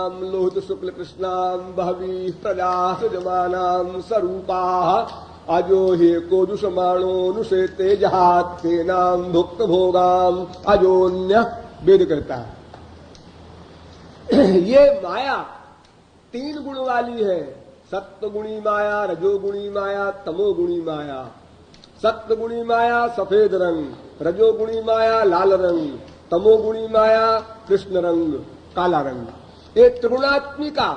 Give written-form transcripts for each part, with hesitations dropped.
कृष्णाम लोहित शुक्ल कृष्णाम बहवी प्रजा सजमानाम स्वरूपा अजो हे को दुषमाणो नुषेते जहात के नाम भुक्त भोगाम अजोन्य वेद कहता है। ये माया 3 गुण वाली है, सत्वगुणी माया, रजोगुणी माया, तमोगुणी माया। सत्वगुणी माया सफेद रंग, रजोगुणी माया लाल रंग, तमोगुणी माया कृष्ण रंग काला रंग। ये त्रिगुणात्मिका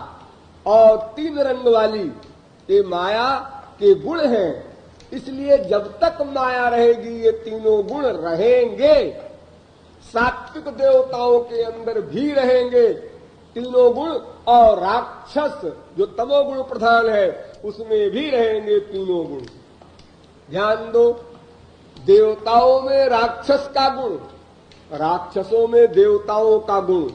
और 3 रंग वाली ये माया के गुण हैं। इसलिए जब तक माया रहेगी ये तीनों गुण रहेंगे। सात्विक देवताओं के अंदर भी रहेंगे तीनों गुण, और राक्षस जो तमोगुण प्रधान है उसमें भी रहेंगे तीनों गुण। ध्यान दो, देवताओं में राक्षस का गुण, राक्षसों में देवताओं का गुण,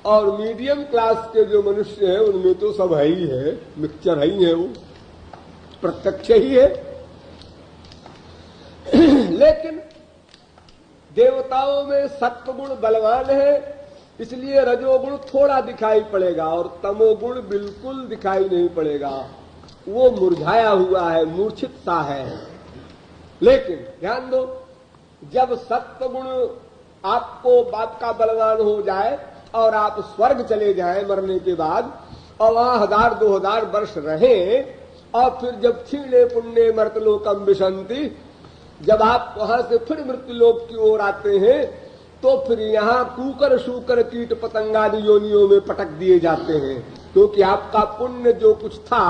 और मीडियम क्लास के जो मनुष्य हैं उनमें तो सब है ही है, मिक्सचर है ही है, वो प्रत्यक्ष ही है। लेकिन देवताओं में सत्वगुण बलवान है, इसलिए रजोगुण थोड़ा दिखाई पड़ेगा और तमोगुण बिल्कुल दिखाई नहीं पड़ेगा, वो मुरझाया हुआ है, मूर्छित सा है। लेकिन ध्यान दो, जब सत्वगुण आपको बाप का बलवान हो जाए और आप स्वर्ग चले जाएं मरने के बाद, और वहां 1000-2000 वर्ष रहें, और फिर जब क्षीणे पुण्य मर्तलोकम विशंति, जब आप वहां से फिर मृत्युलोक की ओर आते हैं तो फिर यहाँ कूकर शूकर कीट पतंगादि योनियों में पटक दिए जाते हैं, क्योंकि आपका पुण्य जो कुछ था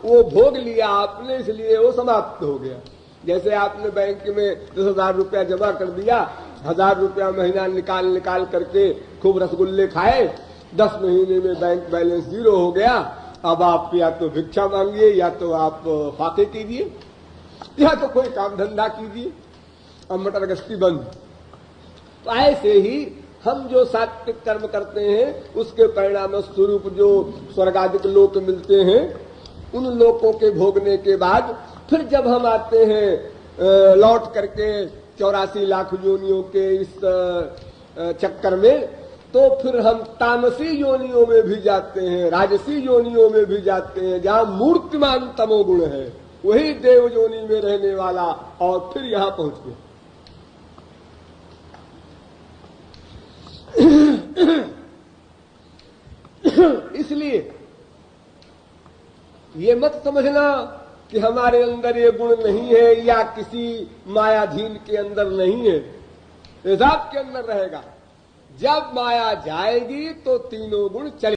वो भोग लिया आपने, इसलिए वो समाप्त हो गया। जैसे आपने बैंक में 10,000 रुपया जमा कर दिया, 1000 रुपया महीना निकाल करके खूब रसगुल्ले खाए, 10 महीने में बैंक बैलेंस 0 हो गया। अब आप या तो भिक्षा मांगिए, या तो आप फाके कीजिए, या तो कोई काम धंधा कीजिए, अब मटर गश्ती बंद। तो ऐसे ही हम जो सात्विक कर्म करते हैं उसके परिणाम स्वरूप जो स्वर्गादिक लोक मिलते हैं, उन लोकों के भोगने के बाद फिर जब हम आते हैं लौट करके 84 लाख योनियों के इस चक्कर में, तो फिर हम तामसी योनियों में भी जाते हैं, राजसी योनियों में भी जाते हैं, जहां मूर्तिमान तमोगुण है, वही देव योनि में रहने वाला, और फिर यहां पहुंच गए। इसलिए ये मत समझना कि हमारे अंदर ये गुण नहीं है या किसी मायाधीन के अंदर नहीं है, ये आपके अंदर रहेगा। जब माया जाएगी तो तीनों गुण चले